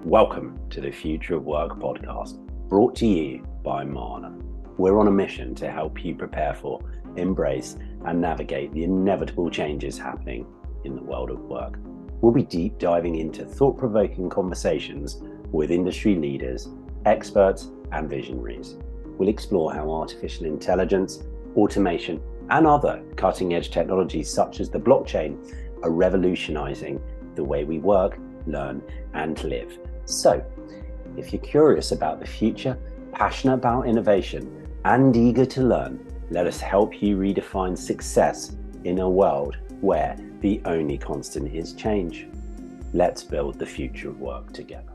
Welcome to the Future of Work podcast, brought to you by Mana. We're on a mission to help you prepare for, embrace, and navigate the inevitable changes happening in the world of work. We'll be deep diving into thought-provoking conversations with industry leaders, experts, and visionaries. We'll explore how artificial intelligence, automation, and other cutting-edge technologies such as the blockchain are revolutionizing the way we work, learn, and live. So, if you're curious about the future, passionate about innovation, and eager to learn, let us help you redefine success in a world where the only constant is change. Let's build the future of work together.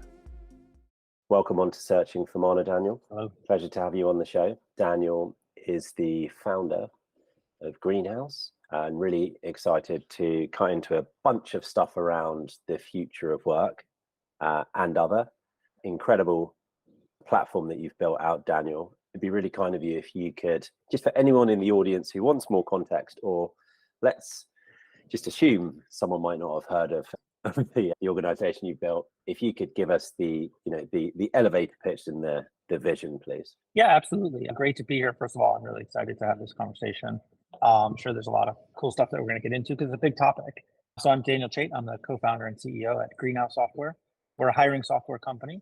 Welcome on to Searching for Mana, Daniel. Hello. Pleasure to have you on the show. Daniel is the founder of Greenhouse, and really excited to cut into a bunch of stuff around the future of work and other incredible platform that you've built out, Daniel. It'd be really kind of you if you could, just for anyone in the audience who wants more context, or let's just assume someone might not have heard of the organization you built, if you could give us the elevator pitch and the vision, please. Yeah, absolutely. Great to be here. First of all, I'm really excited to have this conversation. I'm sure there's a lot of cool stuff that we're going to get into because it's a big topic. So I'm Daniel Chait. I'm the co-founder and CEO at Greenhouse Software. We're a hiring software company,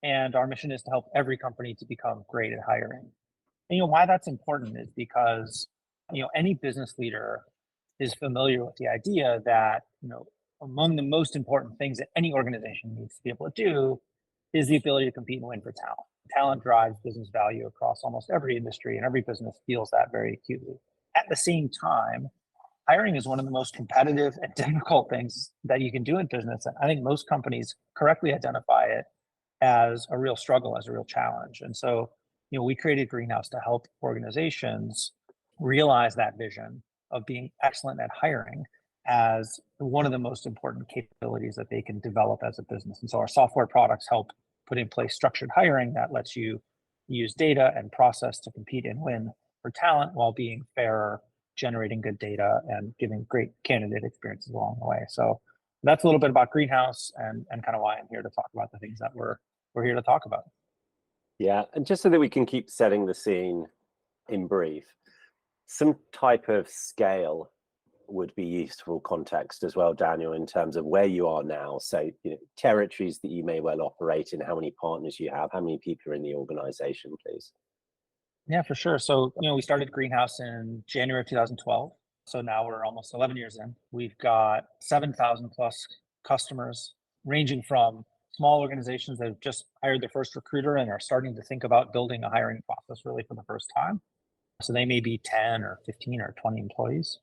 and our mission is to help every company to become great at hiring. And why that's important is because any business leader is familiar with the idea that among the most important things that any organization needs to be able to do is the ability to compete and win for talent. Talent drives business value across almost every industry, and every business feels that very acutely. At the same time, hiring is one of the most competitive and difficult things that you can do in business. And I think most companies correctly identify it as a real struggle, as a real challenge. And so, we created Greenhouse to help organizations realize that vision of being excellent at hiring as one of the most important capabilities that they can develop as a business. And so our software products help put in place structured hiring that lets you use data and process to compete and win for talent while being fairer, generating good data, and giving great candidate experiences along the way. So that's a little bit about Greenhouse and kind of why I'm here to talk about the things that we're here to talk about. Yeah, and just so that we can keep setting the scene in brief, some type of scale would be useful context as well, Daniel, in terms of where you are now. So, territories that you may well operate in, how many partners you have, how many people are in the organization, please. Yeah, for sure. So, we started Greenhouse in January of 2012. So now we're almost 11 years in. We've got 7,000 plus customers, ranging from small organizations that have just hired their first recruiter and are starting to think about building a hiring process really for the first time. So they may be 10 or 15 or 20 employees.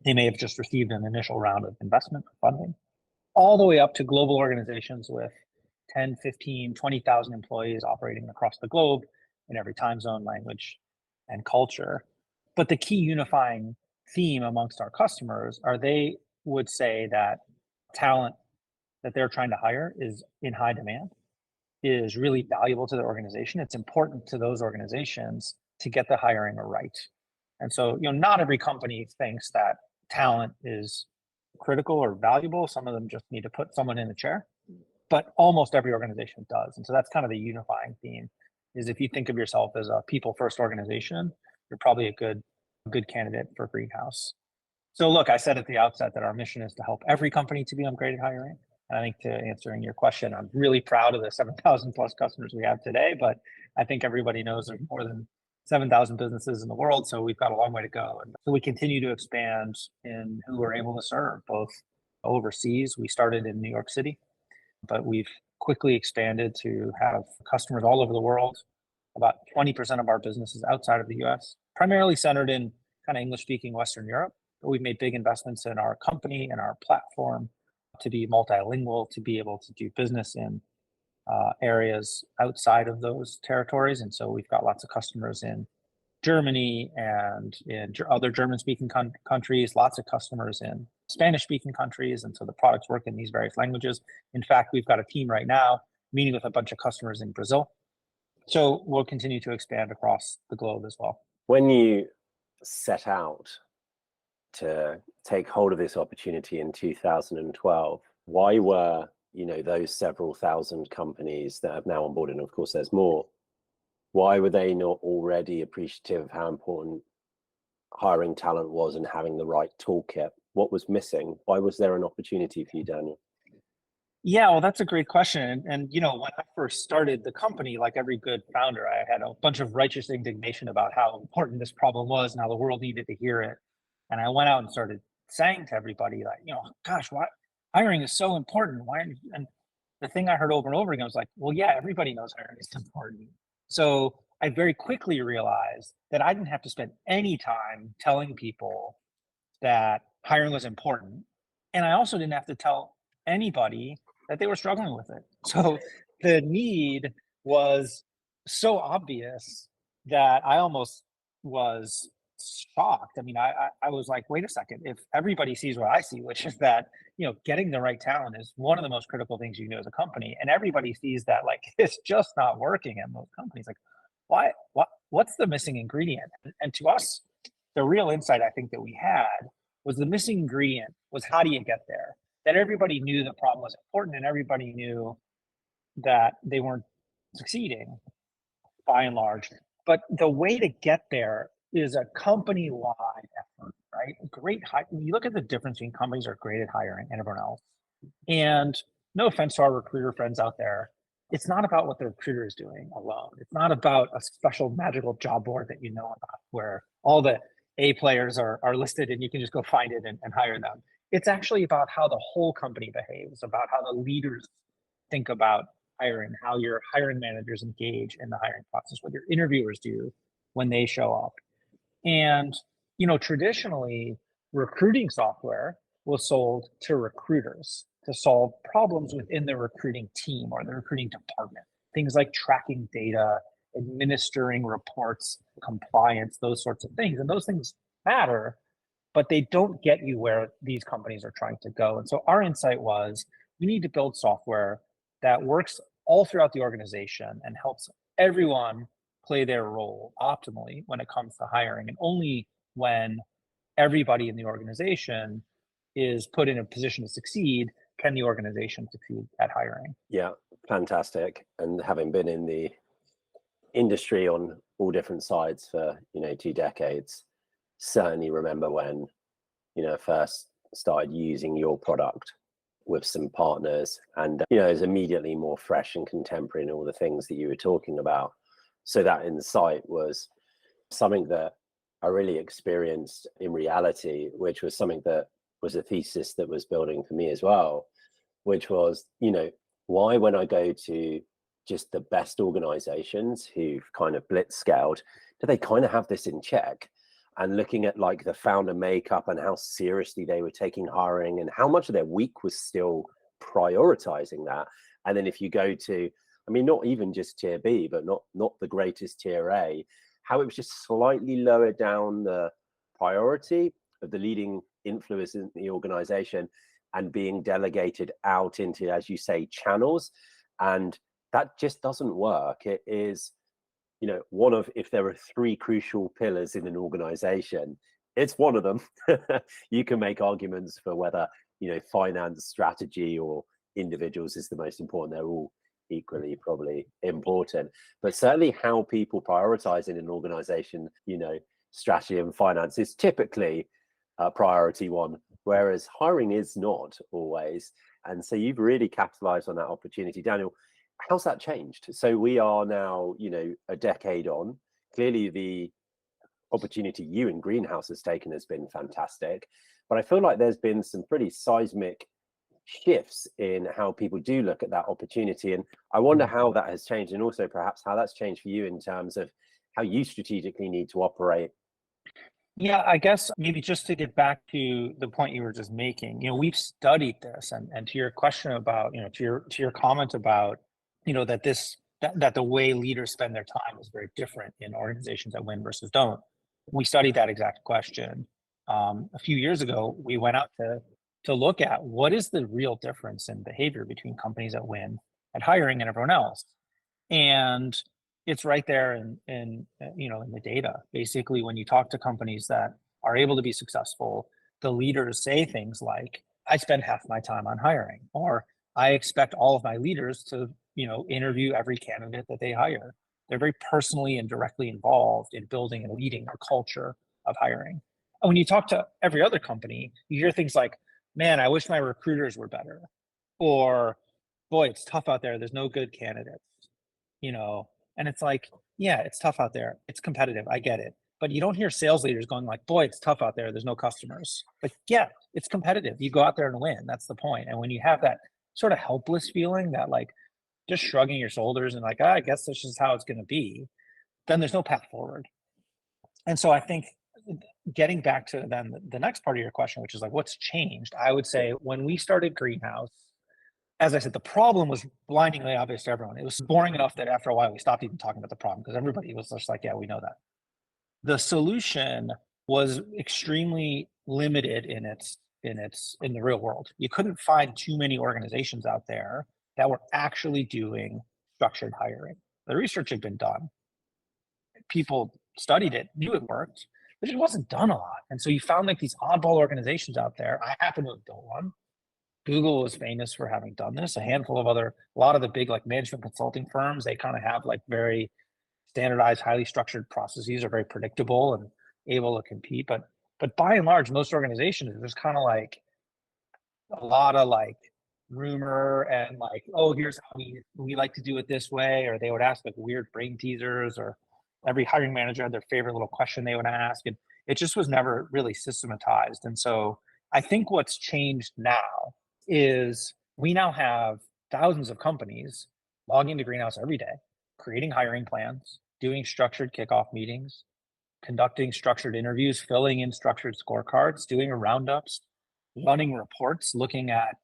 They may have just received an initial round of investment funding, all the way up to global organizations with 10, 15, 20,000 employees operating across the globe in every time zone, language, and culture. But the key unifying theme amongst our customers are they would say that talent that they're trying to hire is in high demand, is really valuable to their organization. It's important to those organizations to get the hiring right. And so, not every company thinks that talent is critical or valuable. Some of them just need to put someone in the chair, but almost every organization does. And so that's kind of the unifying theme, is if you think of yourself as a people first organization, you're probably a good candidate for Greenhouse. So look, I said at the outset that our mission is to help every company to become great at hiring. And I think to answering your question, I'm really proud of the 7,000 plus customers we have today, but I think everybody knows there's more than 7,000 businesses in the world, so we've got a long way to go. And so we continue to expand in who we're able to serve, both overseas. We started in New York City, but we've quickly expanded to have customers all over the world. About 20% of our business is outside of the US, primarily centered in kind of English-speaking Western Europe. But we've made big investments in our company and our platform to be multilingual, to be able to do business in areas outside of those territories. And so we've got lots of customers in Germany and in other German-speaking countries, lots of customers in Spanish-speaking countries. And so the products work in these various languages. In fact, we've got a team right now meeting with a bunch of customers in Brazil. So we'll continue to expand across the globe as well. When you set out to take hold of this opportunity in 2012, why were those several thousand companies that have now onboarded, and of course there's more, why were they not already appreciative of how important hiring talent was and having the right toolkit? What was missing? Why was there an opportunity for you, Daniel? Yeah, well, that's a great question. And when I first started the company, like every good founder, I had a bunch of righteous indignation about how important this problem was and how the world needed to hear it. And I went out and started saying to everybody, like, gosh, why hiring is so important? Why? And the thing I heard over and over again was like, well, yeah, everybody knows hiring is important. So I very quickly realized that I didn't have to spend any time telling people that hiring was important. And I also didn't have to tell anybody that they were struggling with it. So the need was so obvious that I almost was shocked. I mean, I was like, wait a second, if everybody sees what I see, which is that, getting the right talent is one of the most critical things you do as a company. And everybody sees that, like, it's just not working at most companies. Like, what's the missing ingredient? And to us, the real insight I think that we had was the missing ingredient was, how do you get there? That everybody knew the problem was important and everybody knew that they weren't succeeding by and large. But the way to get there is a company-wide effort, right? You look at the difference between companies that are great at hiring and everyone else. And no offense to our recruiter friends out there, it's not about what the recruiter is doing alone. It's not about a special magical job board that you know about where all the A players are listed and you can just go find it and hire them. It's actually about how the whole company behaves, about how the leaders think about hiring, how your hiring managers engage in the hiring process, what your interviewers do when they show up. And, traditionally, recruiting software was sold to recruiters to solve problems within the recruiting team or the recruiting department. Things like tracking data, administering reports, compliance, those sorts of things. And those things matter, but they don't get you where these companies are trying to go. And so our insight was, we need to build software that works all throughout the organization and helps everyone play their role optimally when it comes to hiring. And only when everybody in the organization is put in a position to succeed can the organization succeed at hiring. Yeah, fantastic. And having been in the industry on all different sides for 2 decades, certainly remember when first started using your product with some partners, and it's immediately more fresh and contemporary in all the things that you were talking about. So that insight was something that I really experienced in reality, which was something that was a thesis that was building for me as well, which was, why, when I go to just the best organizations who've kind of blitz scaled, do they kind of have this in check? And looking at like the founder makeup and how seriously they were taking hiring and how much of their week was still prioritizing that. And then if you go to, not even just tier B, but not the greatest tier A, how it was just slightly lower down the priority of the leading influence in the organization and being delegated out into, as you say, channels. And that just doesn't work. It is, one of, if there are 3 crucial pillars in an organization, it's one of them. You can make arguments for whether, finance, strategy, or individuals is the most important. They're all equally probably important, but certainly how people prioritize in an organization, strategy and finance is typically priority 1, whereas hiring is not always. And so you've really capitalized on that opportunity. Daniel, how's that changed? So we are now, a decade on. Clearly the opportunity you and Greenhouse has taken has been fantastic, but I feel like there's been some pretty seismic shifts in how people do look at that opportunity. And I wonder how that has changed, and also perhaps how that's changed for you in terms of how you strategically need to operate. Yeah, I guess maybe just to get back to the point you were just making, we've studied this, and to your question about, to your comment about, that the way leaders spend their time is very different in organizations that win versus don't. We studied that exact question. A few years ago, we went out to look at what is the real difference in behavior between companies that win at hiring and everyone else. And it's right there in the data. Basically, when you talk to companies that are able to be successful, the leaders say things like, I spend half my time on hiring, or I expect all of my leaders to, interview every candidate that they hire. They're very personally and directly involved in building and leading our culture of hiring. And when you talk to every other company, you hear things like, man, I wish my recruiters were better. Or, boy, it's tough out there. There's no good candidates, you know? And it's like, yeah, it's tough out there. It's competitive. I get it. But you don't hear sales leaders going like, boy, it's tough out there. There's no customers. Like, yeah, it's competitive. You go out there and win. That's the point. And when you have that sort of helpless feeling, that like just shrugging your shoulders and like, I guess this is how it's going to be, then there's no path forward. And so I think getting back to then the next part of your question, which is like, what's changed? I would say when we started Greenhouse, as I said, the problem was blindingly obvious to everyone. It was boring enough that after a while we stopped even talking about the problem because everybody was just like, yeah, we know that. The solution was extremely limited in the real world. You couldn't find too many organizations out there that were actually doing structured hiring. The research had been done. People studied it, knew it worked, but it wasn't done a lot. And so you found like these oddball organizations out there. I happen to have built one. Google was famous for having done this. A lot of the big like management consulting firms, they kind of have like very standardized, highly structured processes, are very predictable and able to compete. But by and large, most organizations, there's kind of like a lot of like rumor and like, oh, here's how we like to do it this way, or they would ask like weird brain teasers, or every hiring manager had their favorite little question they would ask, and it just was never really systematized. And so I think what's changed now is we now have thousands of companies logging into Greenhouse every day, creating hiring plans, doing structured kickoff meetings, conducting structured interviews, filling in structured scorecards, doing roundups, running reports, looking at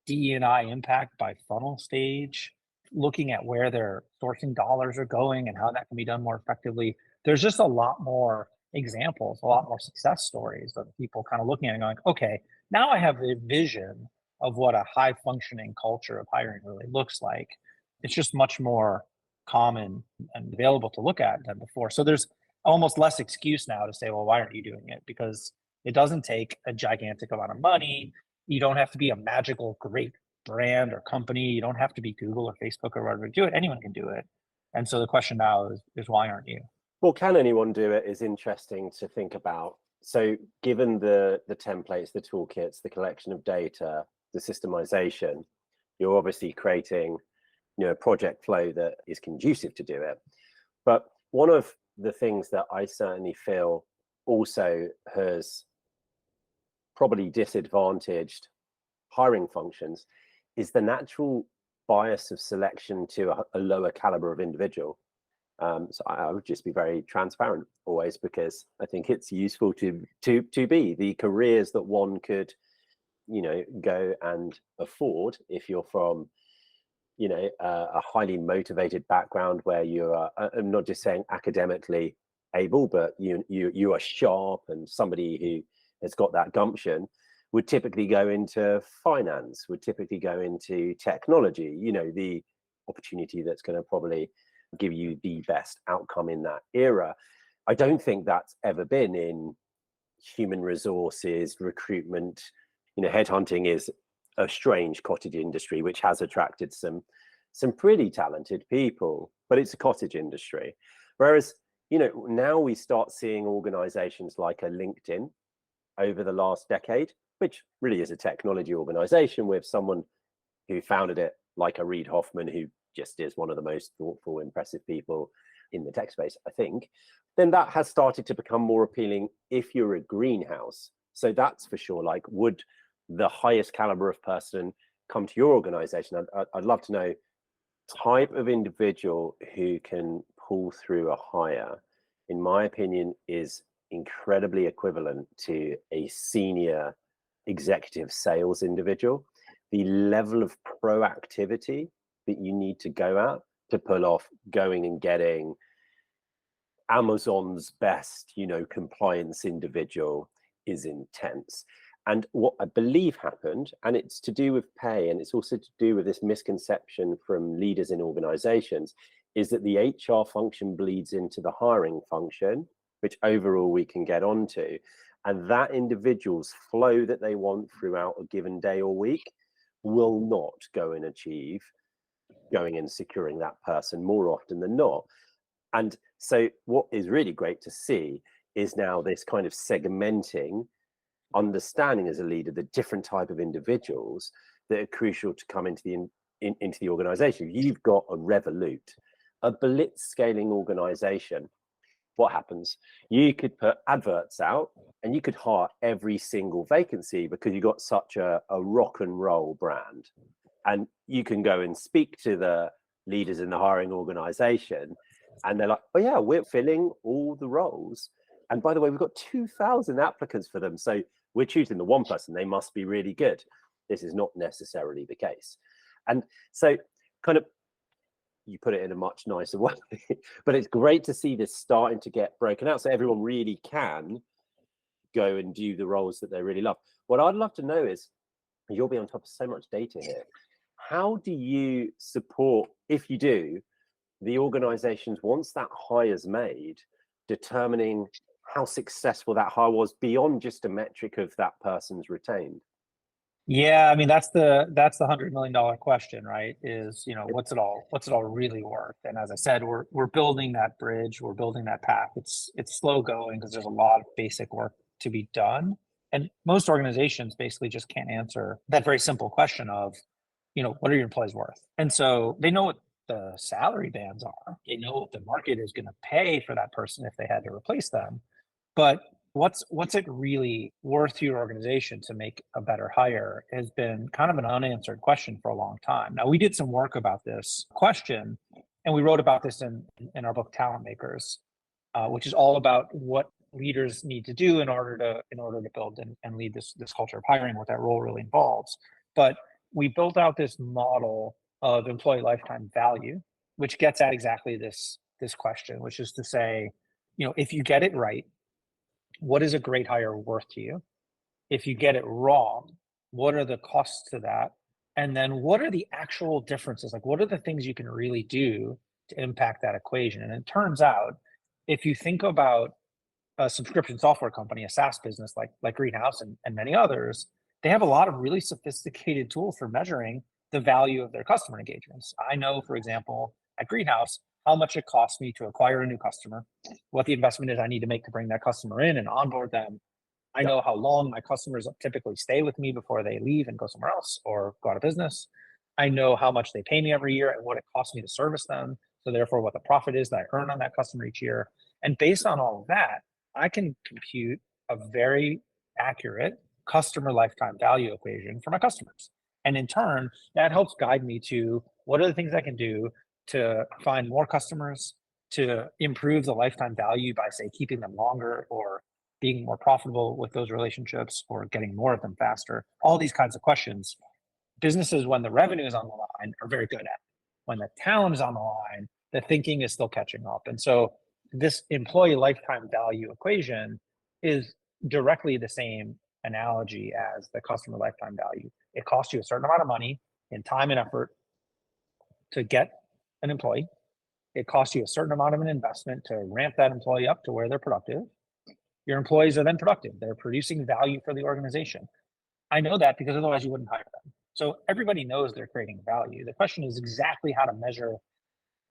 DE&I impact by funnel stage, looking at where their sourcing dollars are going and how that can be done more effectively. There's just a lot more examples, a lot more success stories of people kind of looking at it and going, okay, now I have a vision of what a high functioning culture of hiring really looks like. It's just much more common and available to look at than before. So there's almost less excuse now to say, well, why aren't you doing it? Because it doesn't take a gigantic amount of money. You don't have to be a magical, great brand or company. You don't have to be Google or Facebook or whatever to do it. Anyone can do it. And so the question now is why aren't you? Well, can anyone do it is interesting to think about. So given the templates, the toolkits, the collection of data, the systemization, you're obviously creating a project flow that is conducive to do it. But one of the things that I certainly feel also has probably disadvantaged hiring functions is the natural bias of selection to a lower caliber of individual. So I would just be very transparent always, because I think it's useful to be the careers that one could, go and afford if you're from, a highly motivated background where you are, I'm not just saying academically able, but you are sharp, and somebody who has got that gumption would typically go into finance, would typically go into technology, the opportunity that's going to probably give you the best outcome in that era. I don't think that's ever been in human resources, recruitment. Headhunting is a strange cottage industry, which has attracted some pretty talented people, but it's a cottage industry. Whereas, now we start seeing organizations like a LinkedIn over the last decade, which really is a technology organization with someone who founded it, like a Reid Hoffman, who just is one of the most thoughtful, impressive people in the tech space, I think. Then that has started to become more appealing if you're a greenhouse. So that's for sure. Like, would the highest caliber of person come to your organization? I'd love to know type of individual who can pull through a hire, in my opinion, is incredibly equivalent to a senior executive sales individual. The level of proactivity that you need to go at to pull off going and getting Amazon's best, compliance individual is intense. And what I believe happened, and it's to do with pay, and it's also to do with this misconception from leaders in organizations, is that the HR function bleeds into the hiring function, which overall we can get onto. And that individual's flow that they want throughout a given day or week will not go and achieve going and securing that person more often than not. And so what is really great to see is now this kind of segmenting, understanding as a leader the different type of individuals that are crucial to come into the organization. You've got a Revolut, a blitz scaling organization. What happens? You could put adverts out and you could hire every single vacancy because you got such a rock and roll brand. And you can go and speak to the leaders in the hiring organization and they're like, oh yeah, we're filling all the roles. And by the way, we've got 2,000 applicants for them. So we're choosing the one person, they must be really good. This is not necessarily the case. And so kind of, you put it in a much nicer way, but it's great to see this starting to get broken out so everyone really can go and do the roles that they really love. What I'd love to know is, you'll be on top of so much data here, how do you support, if you do, the organizations once that hire's made, determining how successful that hire was beyond just a metric of that person's retained? Yeah, I mean that's the $100 million question, right? Is, you know, what's it all really worth? And as I said, we're building that bridge, we're building that path. It's slow going because there's a lot of basic work to be done, and most organizations basically just can't answer that very simple question of, you know, what are your employees worth? And so they know what the salary bands are, they know what the market is going to pay for that person if they had to replace them, but what's it really worth to your organization to make a better hire has been kind of an unanswered question for a long time. Now, we did some work about this question, and we wrote about this in our book Talent Makers, which is all about what leaders need to do in order to build and lead this culture of hiring, what that role really involves. But we built out this model of employee lifetime value, which gets at exactly this question, which is to say, you know, if you get it right, what is a great hire worth to you? If you get it wrong, what are the costs to that? And then what are the actual differences? Like, what are the things you can really do to impact that equation? And it turns out, if you think about a subscription software company, a SaaS business like Greenhouse and many others, they have a lot of really sophisticated tools for measuring the value of their customer engagements. I know, for example, at Greenhouse, how much it costs me to acquire a new customer, what the investment is I need to make to bring that customer in and onboard them. I know how long my customers typically stay with me before they leave and go somewhere else or go out of business. I know how much they pay me every year and what it costs me to service them. So therefore, what the profit is that I earn on that customer each year. And based on all of that, I can compute a very accurate customer lifetime value equation for my customers. And in turn, that helps guide me to what are the things I can do to find more customers, to improve the lifetime value by, say, keeping them longer or being more profitable with those relationships or getting more of them faster. All these kinds of questions, businesses, when the revenue is on the line, are very good at. When the talent is on the line, the thinking is still catching up. And so this employee lifetime value equation is directly the same analogy as the customer lifetime value. It costs you a certain amount of money in time and effort to get an employee. It costs you a certain amount of an investment to ramp that employee up to where they're productive. Your employees are then productive. They're producing value for the organization. I know that because otherwise you wouldn't hire them. So everybody knows they're creating value. The question is exactly how to measure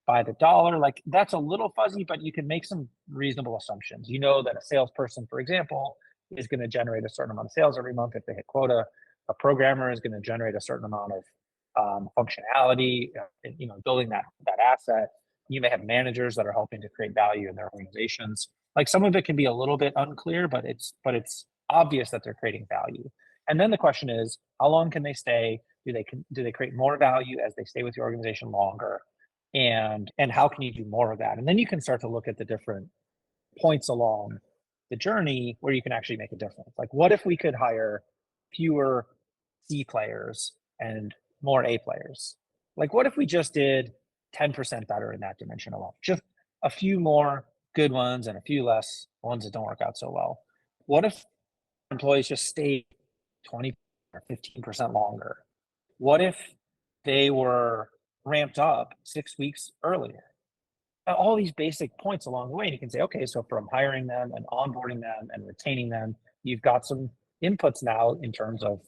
by the dollar. Like, that's a little fuzzy, but you can make some reasonable assumptions. You know that a salesperson, for example, is going to generate a certain amount of sales every month if they hit quota. A programmer is going to generate a certain amount of functionality, you know, building that asset. You may have managers that are helping to create value in their organizations. Like, some of it can be a little bit unclear, but it's obvious that they're creating value. And then the question is, how long can they stay? Do they create more value as they stay with your organization longer? And how can you do more of that? And then you can start to look at the different points along the journey where you can actually make a difference. Like, what if we could hire fewer C players and more A players? Like, what if we just did 10% better in that dimension alone? Just a few more good ones and a few less ones that don't work out so well. What if employees just stayed 20 or 15% longer? What if they were ramped up 6 weeks earlier? All these basic points along the way, and you can say, okay, so from hiring them and onboarding them and retaining them, you've got some inputs now in terms of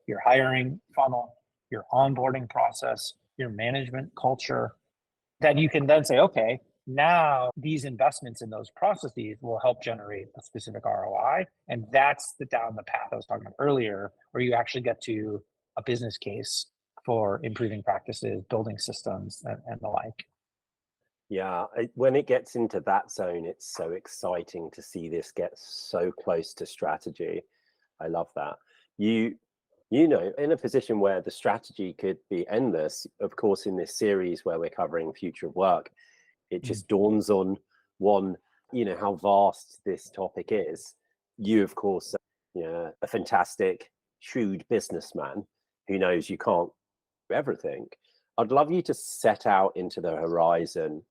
your hiring funnel, your onboarding process, your management culture, that you can then say, okay, now these investments in those processes will help generate a specific ROI. And that's down the path I was talking about earlier, where you actually get to a business case for improving practices, building systems, and the like. Yeah, when it gets into that zone, it's so exciting to see this get so close to strategy. I love that. You know, in a position where the strategy could be endless, of course, in this series where we're covering future of work, it just dawns on one, you know, how vast this topic is. You, of course, you know, a fantastic, shrewd businessman who knows you can't do everything. I'd love you to set out into the horizon,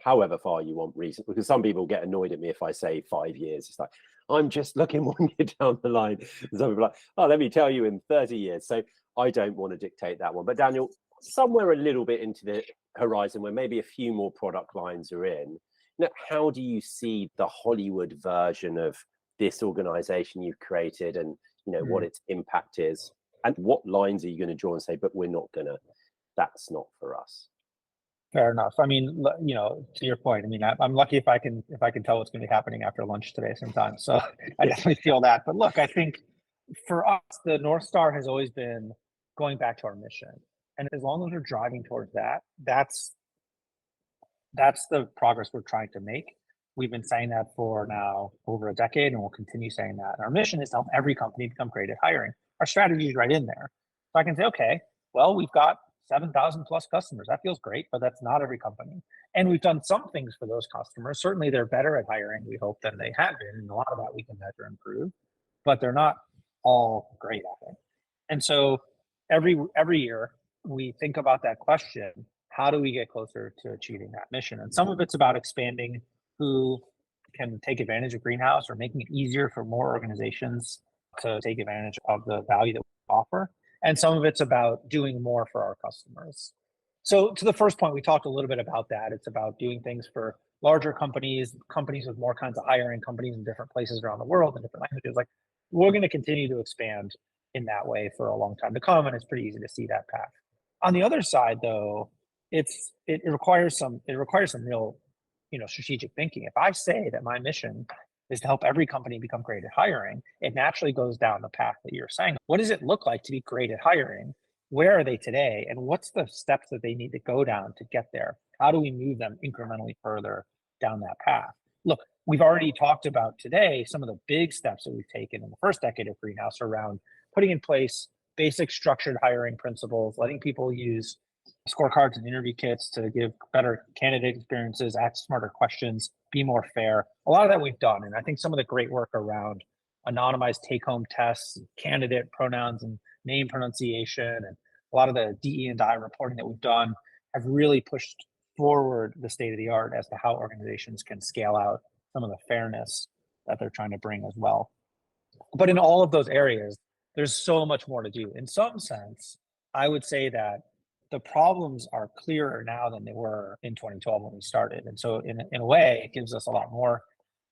however far you want reason, because some people get annoyed at me if I say 5 years. It's like, I'm just looking 1 year down the line. Some people are like, oh, let me tell you in 30 years. So I don't want to dictate that one. But Daniel, somewhere a little bit into the horizon where maybe a few more product lines are in, now, how do you see the Hollywood version of this organization you've created, and you know what its impact is, and what lines are you going to draw and say, but we're not going to, that's not for us? Fair enough. I mean, you know, to your point, I mean, I'm lucky if I can tell what's going to be happening after lunch today sometime. So I definitely feel that. But look, I think for us, the North Star has always been going back to our mission. And as long as we're driving towards that, that's the progress we're trying to make. We've been saying that for now over a decade, and we'll continue saying that. And our mission is to help every company become great at hiring. Our strategy is right in there. So I can say, okay, well, we've got 7,000 plus customers. That feels great, but that's not every company. And we've done some things for those customers. Certainly they're better at hiring, we hope, than they have been. And a lot of that we can measure and improve, but they're not all great at it. And so every year we think about that question: how do we get closer to achieving that mission? And some of it's about expanding who can take advantage of Greenhouse, or making it easier for more organizations to take advantage of the value that we offer. And some of it's about doing more for our customers. So to the first point, we talked a little bit about that. It's about doing things for larger companies, companies with more kinds of hiring, companies in different places around the world in different languages. Like, we're going to continue to expand in that way for a long time to come, and it's pretty easy to see that path. On the other side, though, it requires some real, you know, strategic thinking. If I say that my mission is to help every company become great at hiring, it naturally goes down the path that you're saying. What does it look like to be great at hiring? Where are they today? And what's the steps that they need to go down to get there? How do we move them incrementally further down that path? Look, we've already talked about today some of the big steps that we've taken in the first decade of Greenhouse around putting in place basic structured hiring principles, letting people use scorecards and interview kits to give better candidate experiences, ask smarter questions, be more fair. A lot of that we've done. And I think some of the great work around anonymized take-home tests, candidate pronouns and name pronunciation, and a lot of the DE&I reporting that we've done have really pushed forward the state of the art as to how organizations can scale out some of the fairness that they're trying to bring as well. But in all of those areas, there's so much more to do. In some sense, I would say that the problems are clearer now than they were in 2012 when we started. And so in a way, it gives us a lot more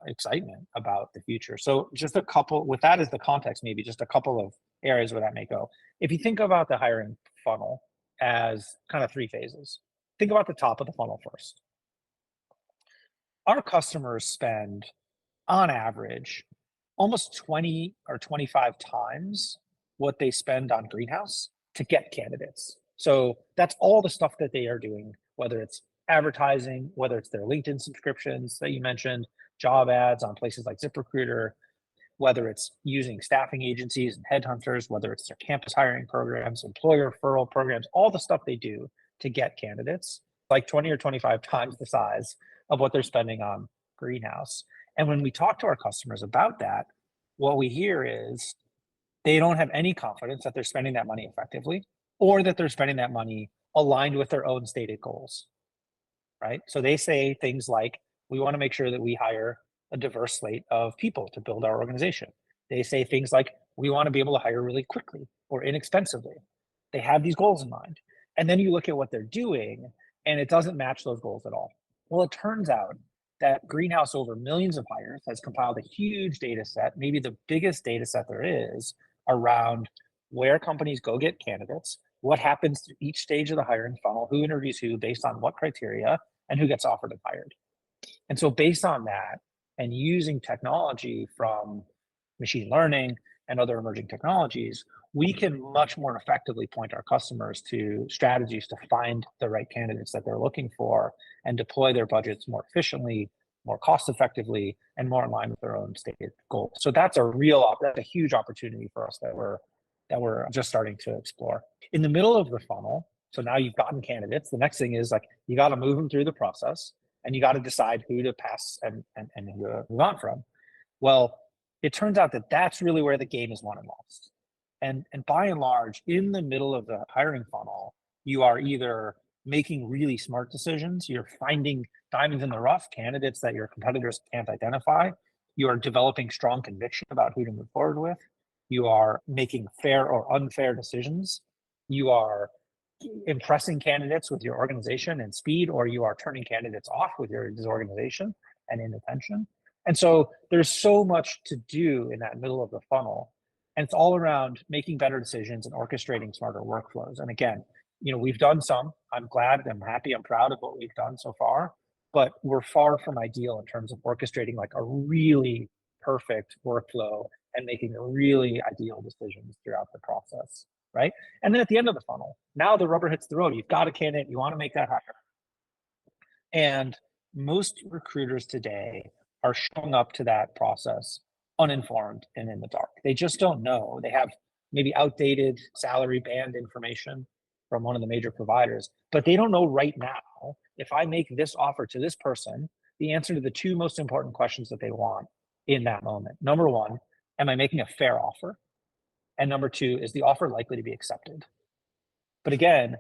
excitement about the future. So just a couple, with that as the context, maybe just a couple of areas where that may go. If you think about the hiring funnel as kind of 3 phases, think about the top of the funnel first. Our customers spend, on average, almost 20 or 25 times what they spend on Greenhouse to get candidates. So that's all the stuff that they are doing, whether it's advertising, whether it's their LinkedIn subscriptions that you mentioned, job ads on places like ZipRecruiter, whether it's using staffing agencies and headhunters, whether it's their campus hiring programs, employer referral programs, all the stuff they do to get candidates, like 20 or 25 times the size of what they're spending on Greenhouse. And when we talk to our customers about that, what we hear is they don't have any confidence that they're spending that money effectively, or that they're spending that money aligned with their own stated goals, right? So they say things like, we want to make sure that we hire a diverse slate of people to build our organization. They say things like, we want to be able to hire really quickly or inexpensively. They have these goals in mind. And then you look at what they're doing, and it doesn't match those goals at all. Well, it turns out that Greenhouse, over millions of hires, has compiled a huge data set, maybe the biggest data set there is, around where companies go get candidates, what happens through each stage of the hiring funnel, who interviews who based on what criteria, and who gets offered and hired. And so based on that, and using technology from machine learning and other emerging technologies, we can much more effectively point our customers to strategies to find the right candidates that they're looking for and deploy their budgets more efficiently, more cost effectively, and more in line with their own stated goals. So that's a huge opportunity for us that we're just starting to explore. In the middle of the funnel, so now you've gotten candidates, the next thing is like, you got to move them through the process and you got to decide who to pass and who to move on from. Well, it turns out that that's really where the game is won and lost. And by and large, in the middle of the hiring funnel, you are either making really smart decisions, you're finding diamonds in the rough, candidates that your competitors can't identify, you are developing strong conviction about who to move forward with, you are making fair or unfair decisions, you are impressing candidates with your organization and speed, or you are turning candidates off with your disorganization and inattention. And so there's so much to do in that middle of the funnel. And it's all around making better decisions and orchestrating smarter workflows. And again, we've done some. I'm glad, I'm happy, I'm proud of what we've done so far, but we're far from ideal in terms of orchestrating like a really perfect workflow and making really ideal decisions throughout the process, right? And then at the end of the funnel, now the rubber hits the road. You've got a candidate, you want to make that hire. And most recruiters today are showing up to that process uninformed and in the dark. They just don't know. They have maybe outdated salary band information from one of the major providers, but they don't know right now, if I make this offer to this person, the answer to the two most important questions that they want in that moment. Number one, am I making a fair offer? And number two, is the offer likely to be accepted? But again,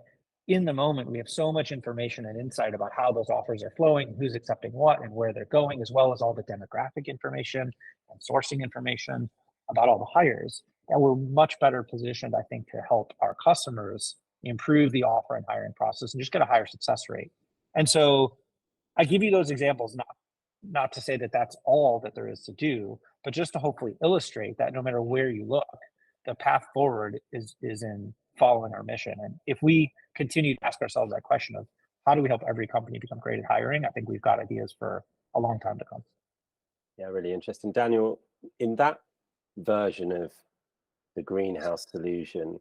in the moment, we have so much information and insight about how those offers are flowing, who's accepting what, and where they're going, as well as all the demographic information and sourcing information about all the hires, that we're much better positioned, I think, to help our customers improve the offer and hiring process and just get a higher success rate. And so I give you those examples, not to say that that's all that there is to do, but just to hopefully illustrate that no matter where you look, the path forward is in following our mission. And if we continue to ask ourselves that question of how do we help every company become great at hiring, I think we've got ideas for a long time to come. Yeah, really interesting. Daniel, in that version of the greenhouse solution,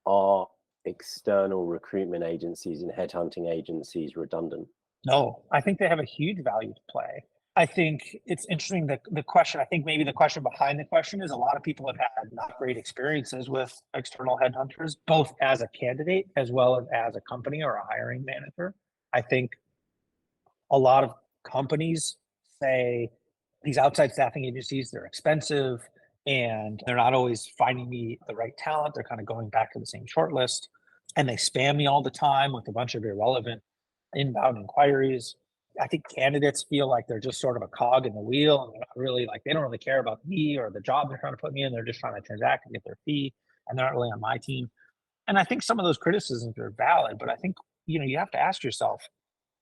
are external recruitment agencies and headhunting agencies redundant? No, I think they have a huge value to play. I think it's interesting that the question, I think maybe the question behind the question is a lot of people have had not great experiences with external headhunters, both as a candidate as well as a company or a hiring manager. I think a lot of companies say these outside staffing agencies, they're expensive and they're not always finding me the right talent. They're kind of going back to the same short list and they spam me all the time with a bunch of irrelevant inbound inquiries. I think candidates feel like they're just sort of a cog in the wheel and they're not really like, they don't really care about me or the job they're trying to put me in. They're just trying to transact and get their fee and they're not really on my team. And I think some of those criticisms are valid, but I think, you have to ask yourself,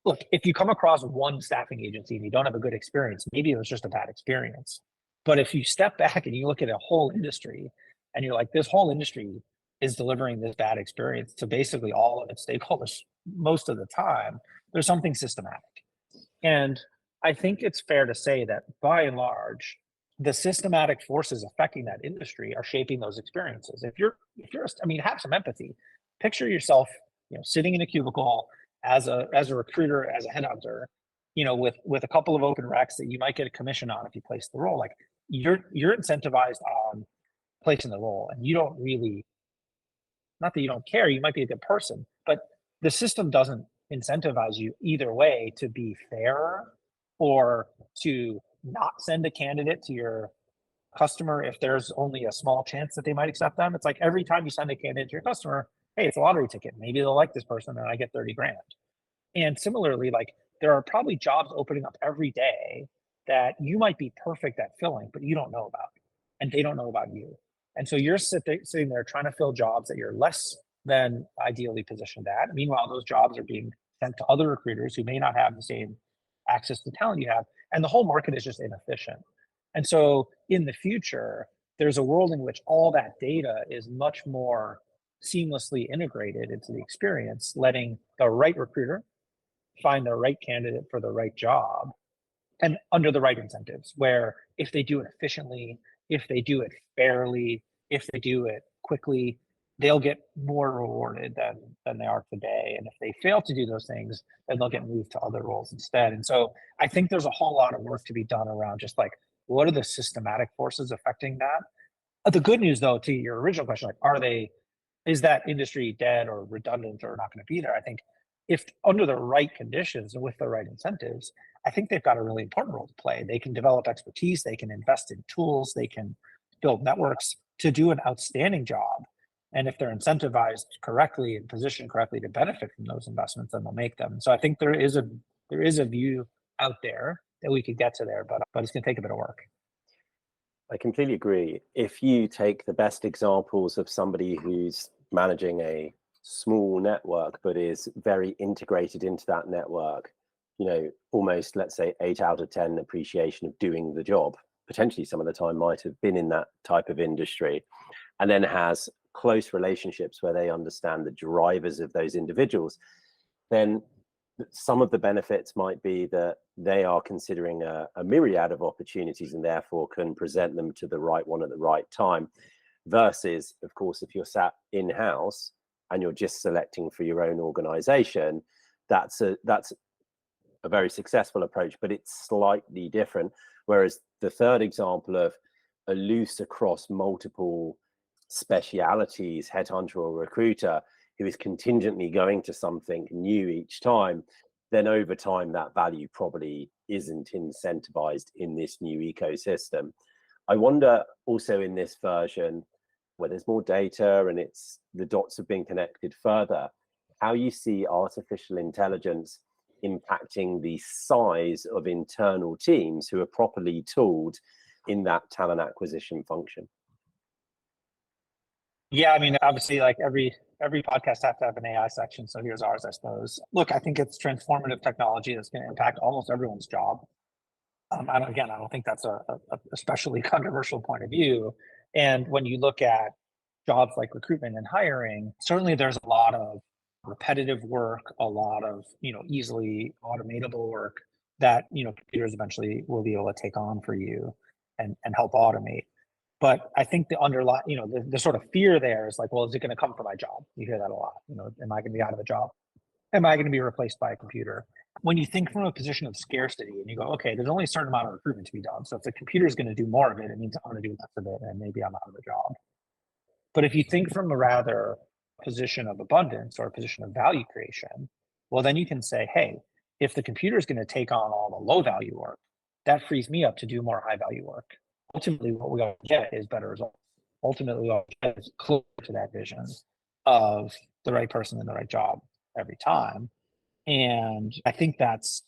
look, if you come across one staffing agency and you don't have a good experience, maybe it was just a bad experience. But if you step back and you look at a whole industry and you're like, this whole industry is delivering this bad experience to basically all of its stakeholders most of the time, there's something systematic. And I think it's fair to say that by and large, the systematic forces affecting that industry are shaping those experiences. If you're, have some empathy. Picture yourself, sitting in a cubicle as a recruiter, as a headhunter, with a couple of open recs that you might get a commission on if you place the role. Like you're incentivized on placing the role, and you don't really, not that you don't care, you might be a good person, but the system doesn't incentivize you either way to be fair or to not send a candidate to your customer if there's only a small chance that they might accept them. It's like every time you send a candidate to your customer, hey, it's a lottery ticket. Maybe they'll like this person and I get 30 grand. And similarly, like there are probably jobs opening up every day that you might be perfect at filling, but you don't know about, and they don't know about you. And so you're sitting there trying to fill jobs that you're less than ideally positioned at. Meanwhile, those jobs are being sent to other recruiters who may not have the same access to talent you have. And the whole market is just inefficient. And so in the future, there's a world in which all that data is much more seamlessly integrated into the experience, letting the right recruiter find the right candidate for the right job and under the right incentives, where if they do it efficiently, if they do it fairly, if they do it quickly, they'll get more rewarded than they are today. And if they fail to do those things, then they'll get moved to other roles instead. And so I think there's a whole lot of work to be done around just like, what are the systematic forces affecting that? The good news, though, to your original question, like, is that industry dead or redundant or not going to be there? I think if under the right conditions and with the right incentives, I think they've got a really important role to play. They can develop expertise, they can invest in tools, they can build networks to do an outstanding job. And if they're incentivized correctly and positioned correctly to benefit from those investments, then they'll make them. So I think there is a view out there that we could get to there, but it's going to take a bit of work. I completely agree. If you take the best examples of somebody who's managing a small network but is very integrated into that network, almost, let's say, 8 out of 10 appreciation of doing the job, potentially some of the time might have been in that type of industry, and then has close relationships where they understand the drivers of those individuals, then some of the benefits might be that they are considering a myriad of opportunities and therefore can present them to the right one at the right time, versus, of course, if you're sat in-house and you're just selecting for your own organization, that's a very successful approach, but it's slightly different. Whereas the third example of a loose across multiple specialities headhunter or recruiter who is contingently going to something new each time, then over time that value probably isn't incentivized in this new ecosystem. I wonder also in this version, where there's more data and the dots have been connected further, how you see artificial intelligence impacting the size of internal teams who are properly tooled in that talent acquisition function. Yeah, I mean, obviously, like every podcast has to have an AI section. So here's ours, I suppose. Look, I think it's transformative technology that's going to impact almost everyone's job. I don't think that's a especially controversial point of view. And when you look at jobs like recruitment and hiring, certainly there's a lot of repetitive work, a lot of easily automatable work that computers eventually will be able to take on for you and help automate. But I think the underlying, the sort of fear there is like, well, is it going to come for my job? You hear that a lot. Am I going to be out of a job? Am I going to be replaced by a computer? When you think from a position of scarcity and you go, okay, there's only a certain amount of recruitment to be done. So if the computer is going to do more of it, it means I'm going to do less of it, and maybe I'm out of a job. But if you think from a rather position of abundance or a position of value creation, well, then you can say, hey, if the computer is going to take on all the low value work, that frees me up to do more high value work. Ultimately, what we all get is better results. Ultimately, what we get is closer to that vision of the right person in the right job every time. And I think that's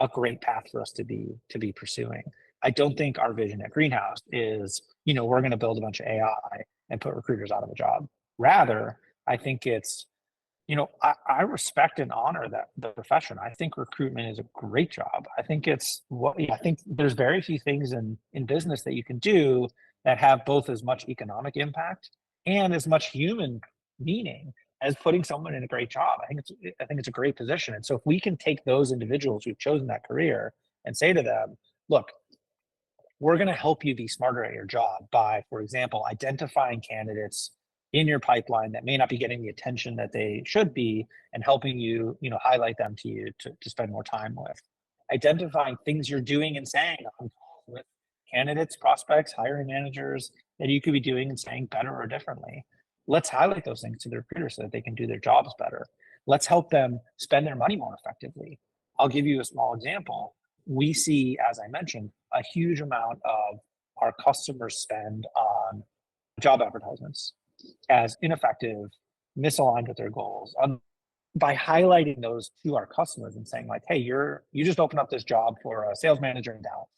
a great path for us to be pursuing. I don't think our vision at Greenhouse is, we're going to build a bunch of AI and put recruiters out of a job. Rather, I think it's, I respect and honor the profession. I think recruitment is a great job. I think I think there's very few things in business that you can do that have both as much economic impact and as much human meaning as putting someone in a great job. I think it's a great position. And so if we can take those individuals who've chosen that career and say to them, look, we're going to help you be smarter at your job by, for example, identifying candidates in your pipeline that may not be getting the attention that they should be, and helping you, highlight them to you to spend more time with. Identifying things you're doing and saying on calls with candidates, prospects, hiring managers that you could be doing and saying better or differently. Let's highlight those things to the recruiters so that they can do their jobs better. Let's help them spend their money more effectively. I'll give you a small example. We see, as I mentioned, a huge amount of our customers spend on job advertisements as ineffective, misaligned with their goals. By highlighting those to our customers and saying like, hey, you just opened up this job for a sales manager in Dallas,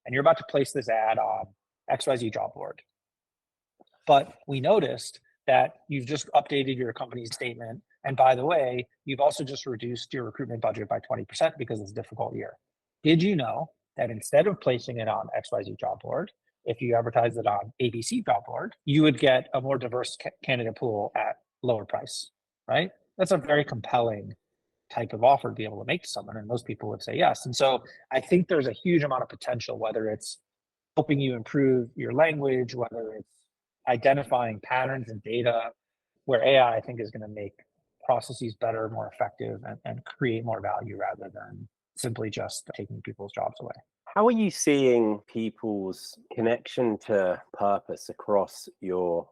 and you're about to place this ad on XYZ job board. But we noticed that you've just updated your company's statement. And by the way, you've also just reduced your recruitment budget by 20% because it's a difficult year. Did you know that instead of placing it on XYZ job board, if you advertise it on ABC job board, you would get a more diverse candidate pool at lower price, right? That's a very compelling type of offer to be able to make to someone, and most people would say yes. And so I think there's a huge amount of potential, whether it's helping you improve your language, whether it's identifying patterns and data, where AI, I think, is going to make processes better, more effective, and create more value rather than simply just taking people's jobs away. How are you seeing people's connection to purpose across your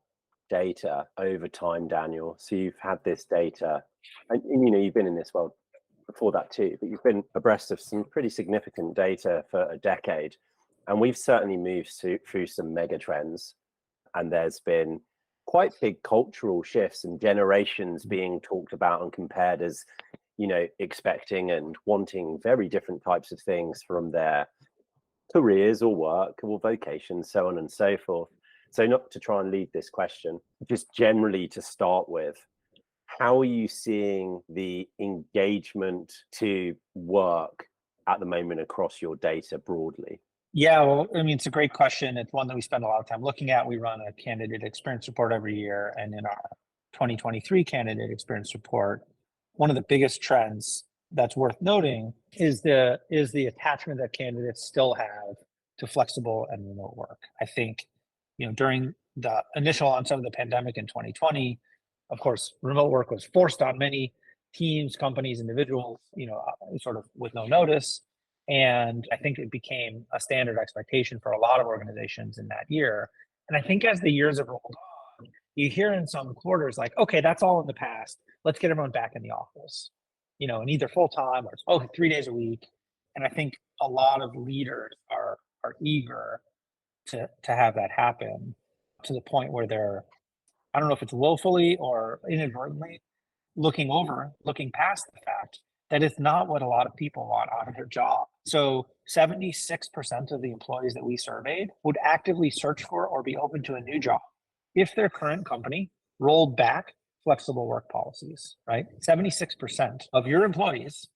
data over time, Daniel? So you've had this data, and you've been in this world before that too, but you've been abreast of some pretty significant data for a decade. And we've certainly moved through some mega trends, and there's been quite big cultural shifts and generations being talked about and compared as, expecting and wanting very different types of things from their careers or work or vocations, so on and so forth. So not to try and lead this question, just generally to start with, how are you seeing the engagement to work at the moment across your data broadly? Yeah, well, I mean, it's a great question. It's one that we spend a lot of time looking at. We run a candidate experience report every year. And in our 2023 candidate experience report, one of the biggest trends that's worth noting is the attachment that candidates still have to flexible and remote work. I think, during the initial onset of the pandemic in 2020, of course, remote work was forced on many teams, companies, individuals, sort of with no notice. And I think it became a standard expectation for a lot of organizations in that year. And I think as the years have rolled on, you hear in some quarters like, okay, that's all in the past. Let's get everyone back in the office, and either full time or 3 days a week. And I think a lot of leaders are eager to have that happen, to the point where they're, I don't know if it's willfully or inadvertently, looking past the fact that it's not what a lot of people want out of their job. So 76% of the employees that we surveyed would actively search for or be open to a new job if their current company rolled back flexible work policies, right? 76% of your employees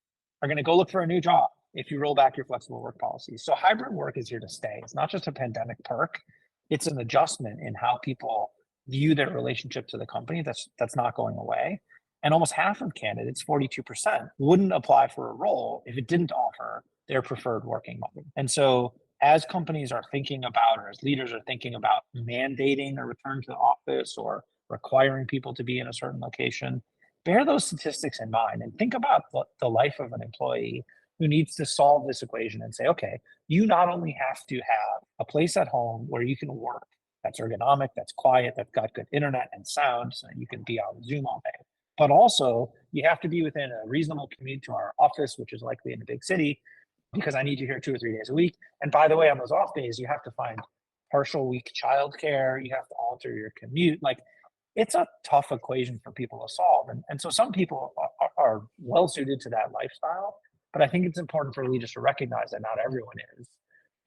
are going to go look for a new job if you roll back your flexible work policies. So hybrid work is here to stay. It's not just a pandemic perk. It's an adjustment in how people view their relationship to the company that's not going away. And almost half of candidates, 42%, wouldn't apply for a role if it didn't offer their preferred working model. And so as companies are thinking about, or as leaders are thinking about mandating a return to the office or requiring people to be in a certain location, bear those statistics in mind and think about the life of an employee who needs to solve this equation and say, okay, you not only have to have a place at home where you can work that's ergonomic, that's quiet, that's got good internet and sound, so that you can be on Zoom all day, but also you have to be within a reasonable commute to our office, which is likely in a big city, because I need you here 2 or 3 days a week. And by the way, on those off days, you have to find partial week childcare. You have to alter your commute. Like, it's a tough equation for people to solve. And so some people are well suited to that lifestyle, but I think it's important for leaders to recognize that not everyone is.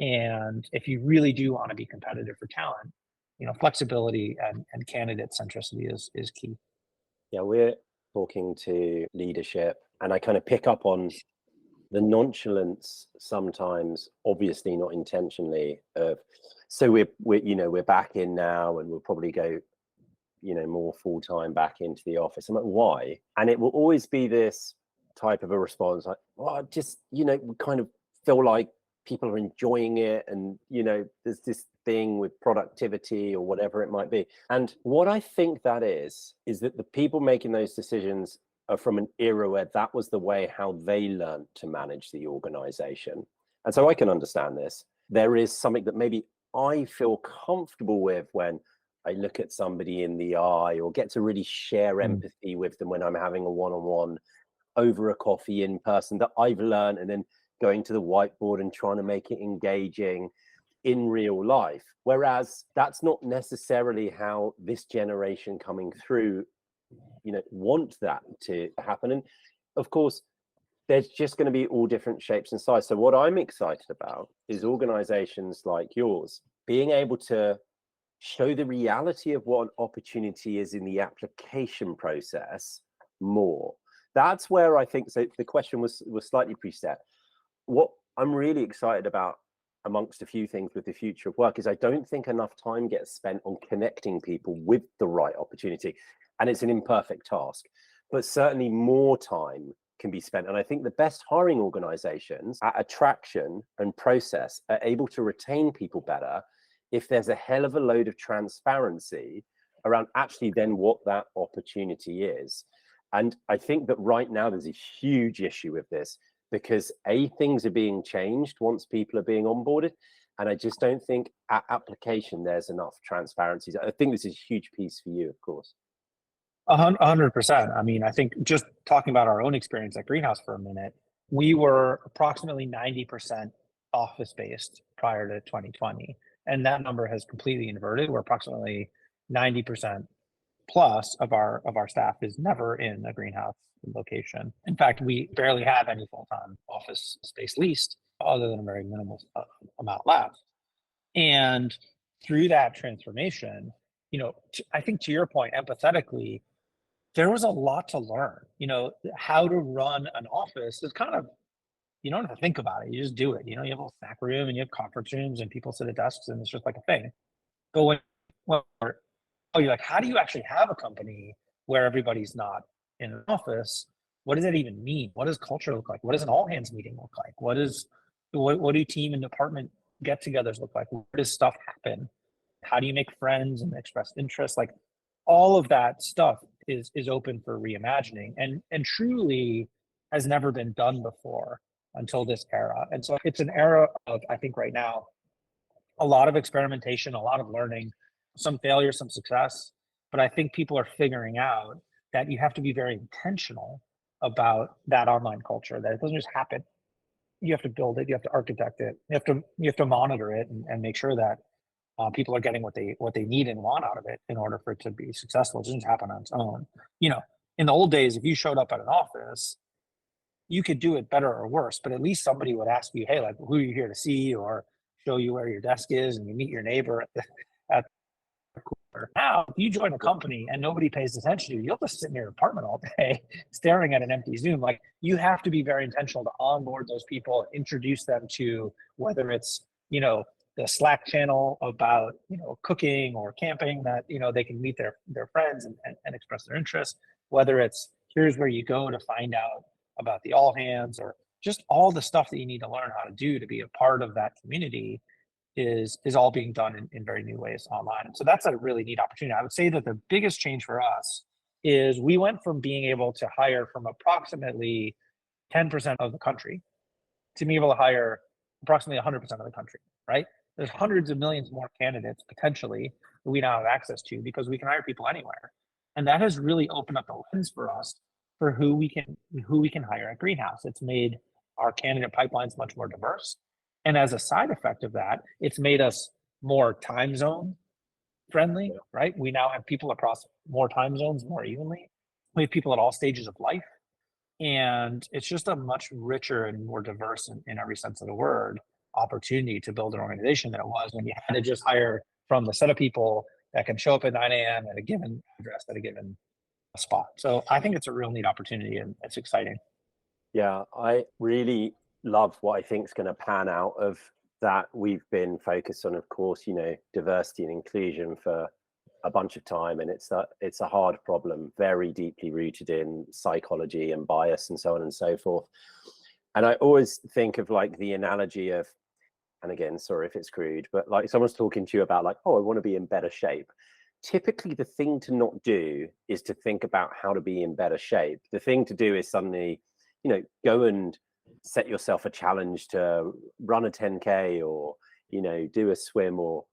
And if you really do want to be competitive for talent, flexibility and candidate centricity is key. Yeah, we're talking to leadership, and I kind of pick up on the nonchalance sometimes, obviously not intentionally, of so we're back in now, and we'll probably go more full time back into the office. I'm like, why? And it will always be this type of a response like, well, just we kind of feel like people are enjoying it, and there's this thing with productivity or whatever it might be. And what I think that is that the people making those decisions are from an era where that was the way how they learned to manage the organization. And so I can understand this. There is something that maybe I feel comfortable with when I look at somebody in the eye, or get to really share empathy with them when I'm having a one-on-one over a coffee in person, that I've learned, and then going to the whiteboard and trying to make it engaging in real life. Whereas that's not necessarily how this generation coming through, want that to happen. And of course, there's just going to be all different shapes and sizes. So what I'm excited about is organizations like yours being able to show the reality of what an opportunity is in the application process more. That's where I think, so the question was slightly preset. What I'm really excited about amongst a few things with the future of work is I don't think enough time gets spent on connecting people with the right opportunity. And it's an imperfect task, but certainly more time can be spent. And I think the best hiring organizations at attraction and process are able to retain people better if there's a hell of a load of transparency around actually then what that opportunity is. And I think that right now there's a huge issue with this because things are being changed once people are being onboarded. And I just don't think at application there's enough transparency. I think this is a huge piece for you, of course. 100%. I mean, I think just talking about our own experience at Greenhouse for a minute, we were approximately 90% office-based prior to 2020. And that number has completely inverted. We're approximately 90% plus of our staff is never in a Greenhouse location. In fact, we barely have any full-time office space leased other than a very minimal amount left. And through that transformation, I think to your point, empathetically, there was a lot to learn. How to run an office is kind of, you don't have to think about it. You just do it. You have a little snack room and you have conference rooms and people sit at desks and it's just like a thing. But you're like, how do you actually have a company where everybody's not in an office? What does that even mean? What does culture look like? What does an all hands meeting look like? What do team and department get-togethers look like? Where does stuff happen? How do you make friends and express interest? Like all of that stuff is open for reimagining and truly has never been done before until this era. And so it's an era of, I think right now, a lot of experimentation, a lot of learning, some failure, some success. But I think people are figuring out that you have to be very intentional about that online culture, that it doesn't just happen. You have to build it, you have to architect it, you have to monitor it and make sure that people are getting what they need and want out of it in order for it to be successful. It doesn't happen on its own. In the old days, if you showed up at an office, you could do it better or worse, but at least somebody would ask you, hey, like, who are you here to see? Or show you where your desk is and you meet your neighbor at the corner. Now, if you join a company and nobody pays attention to you, you'll just sit in your apartment all day staring at an empty Zoom. Like, you have to be very intentional to onboard those people, introduce them to whether it's, the Slack channel about, cooking or camping that, they can meet their friends and express their interest, whether it's here's where you go to find out about the all hands or just all the stuff that you need to learn how to do to be a part of that community is all being done in very new ways online. And so that's a really neat opportunity. I would say that the biggest change for us is we went from being able to hire from approximately 10% of the country to being able to hire approximately 100% of the country, right? There's hundreds of millions more candidates potentially that we now have access to because we can hire people anywhere. And that has really opened up the lens for us for who we can hire at Greenhouse. It's made our candidate pipelines much more diverse. And as a side effect of that, it's made us more time zone friendly, right? We now have people across more time zones more evenly. We have people at all stages of life. And it's just a much richer and more diverse in every sense of the word opportunity to build an organization than it was when you had to just hire from the set of people that can show up at 9 a.m. at a given address at a given spot. So I think it's a real neat opportunity and it's exciting. Yeah, I really love what I think is going to pan out of that. We've been focused on, of course, diversity and inclusion for a bunch of time, and it's a hard problem, very deeply rooted in psychology and bias and so on and so forth. And I always think of like the analogy of, and again, sorry if it's crude, but like someone's talking to you about like, oh, I want to be in better shape. Typically the thing to not do is to think about how to be in better shape. The thing to do is suddenly, go and set yourself a challenge to run a 10K or, do a swim or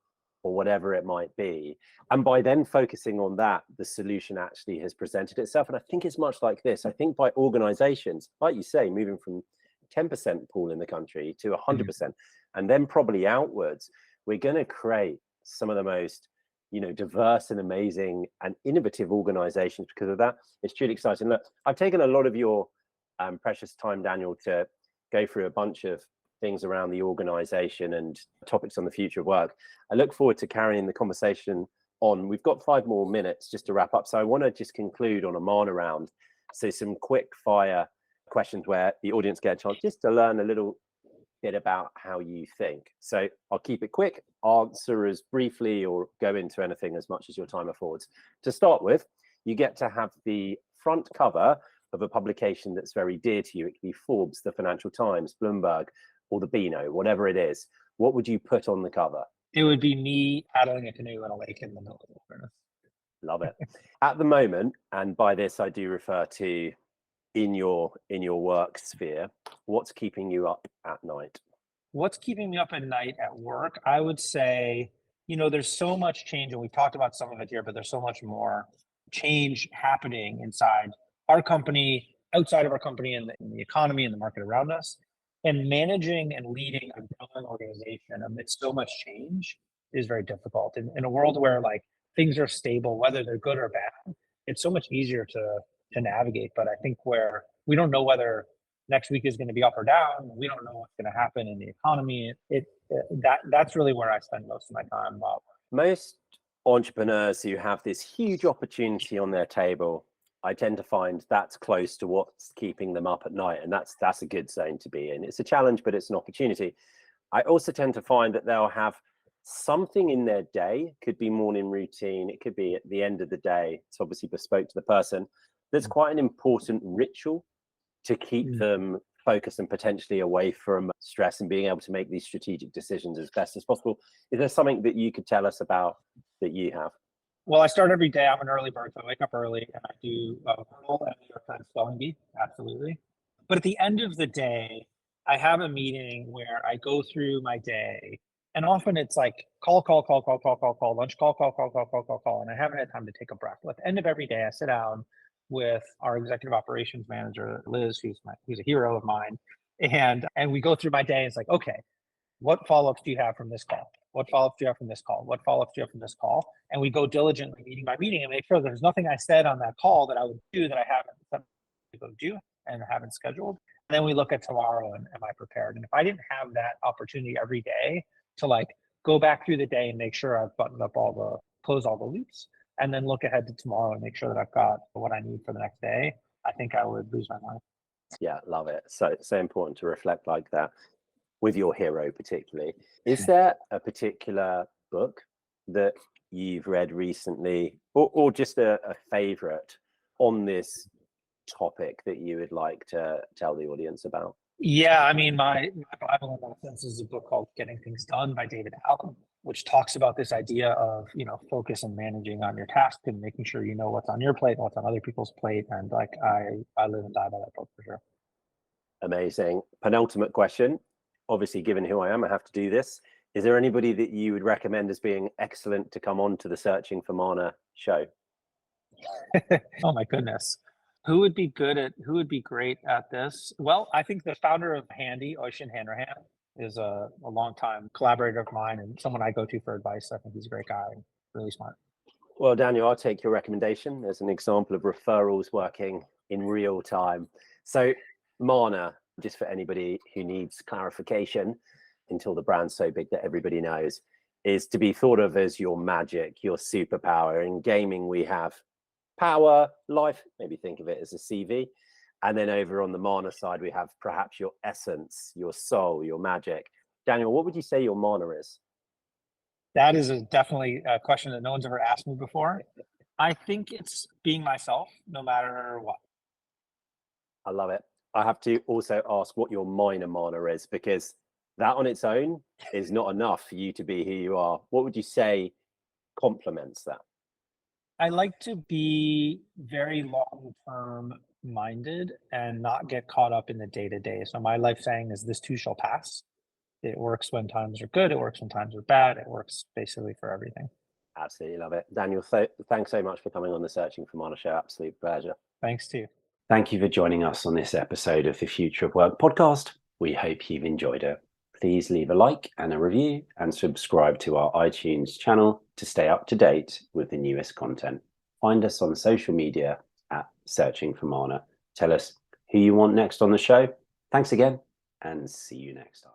whatever it might be. And by then focusing on that, the solution actually has presented itself. And I think it's much like this. I think by organizations, like you say, moving from 10% pool in the country to 100%, and then probably outwards, we're going to create some of the most, diverse and amazing and innovative organizations because of that. It's truly exciting. Look, I've taken a lot of your precious time, Daniel, to go through a bunch of things around the organization and topics on the future of work. I look forward to carrying the conversation on. We've got 5 more minutes just to wrap up. So I want to just conclude on a Mana round. So some quick fire questions where the audience get a chance just to learn a little bit about how you think. So I'll keep it quick, answer as briefly or go into anything as much as your time affords. To start with, you get to have the front cover of a publication that's very dear to you. It can be Forbes, the Financial Times, Bloomberg, or the Beano, whatever it is. What would you put on the cover? It would be me paddling a canoe in a lake in the middle of the wilderness. Love it. At the moment, and by this I do refer to in your work sphere, what's keeping you up at night? What's keeping me up at night at work? I would say, there's so much change, and we've talked about some of it here, but there's so much more change happening inside our company, outside of our company, in the economy and the market around us. And managing and leading a growing organization amidst so much change is very difficult. In a world where like things are stable, whether they're good or bad, it's so much easier to navigate. But I think where we don't know whether next week is going to be up or down, we don't know what's going to happen in the economy. That's really where I spend most of my time. Most entrepreneurs who have this huge opportunity on their table, I tend to find that's close to what's keeping them up at night, and that's a good zone to be in. It's a challenge, but it's an opportunity. I also tend to find that they'll have something in their day, could be morning routine, it could be at the end of the day, it's obviously bespoke to the person, that's quite an important ritual to keep them focused and potentially away from stress and being able to make these strategic decisions as best as possible. Is there something that you could tell us about that you have? Well, I start every day. I'm an early bird, so I wake up early and I do Wordle and New York Times spelling bee, absolutely. But at the end of the day, I have a meeting where I go through my day, and often it's like call, lunch, call, and I haven't had time to take a breath. At the end of every day, I sit down with our executive operations manager, Liz, who's a hero of mine, and we go through my day. It's like, okay, what follow-ups do you have from this call? What follow-ups do you have from this call? What follow-ups do you have from this call? And we go diligently meeting by meeting and make sure there's nothing I said on that call that I would do that I haven't to go do and haven't scheduled. And then we look at tomorrow and am I prepared? And if I didn't have that opportunity every day to like go back through the day and make sure I've buttoned up close all the loops, and then look ahead to tomorrow and make sure that I've got what I need for the next day, I think I would lose my mind. Yeah, love it. So important to reflect like that with your hero particularly. Is there a particular book that you've read recently or just a favorite on this topic that you would like to tell the audience about? Yeah, I mean, my Bible in that sense is a book called Getting Things Done by David Allen, which talks about this idea of, focus and managing on your task and making sure you know what's on your plate and what's on other people's plate. And like, I live and die by that book for sure. Amazing. Penultimate question. Obviously, given who I am, I have to do this. Is there anybody that you would recommend as being excellent to come on to the Searching for Mana show? Oh my goodness. Who would be great at this? Well, I think the founder of Handy, Oisin Hanrahan, is a longtime collaborator of mine and someone I go to for advice. I think he's a great guy and really smart. Well, Daniel, I'll take your recommendation. There's an example of referrals working in real time. So Mana, just for anybody who needs clarification until the brand's so big that everybody knows, is to be thought of as your magic, your superpower. In gaming, we have power, life, maybe think of it as a CV. And then over on the Mana side, we have perhaps your essence, your soul, your magic. Daniel, what would you say your Mana is? That is definitely a question that no one's ever asked me before. I think it's being myself, no matter what. I love it. I have to also ask what your minor Mana is, because that on its own is not enough for you to be who you are. What would you say complements that? I like to be very long-term minded and not get caught up in the day-to-day. So my life saying is this too shall pass. It works when times are good. It works when times are bad. It works basically for everything. Absolutely love it. Daniel, thanks so much for coming on the Searching for Mana show. Absolute pleasure. Thanks to you. Thank you for joining us on this episode of the Future of Work podcast. We hope you've enjoyed it. Please leave a like and a review and subscribe to our iTunes channel to stay up to date with the newest content. Find us on social media at Searching for Mana. Tell us who you want next on the show. Thanks again and see you next time.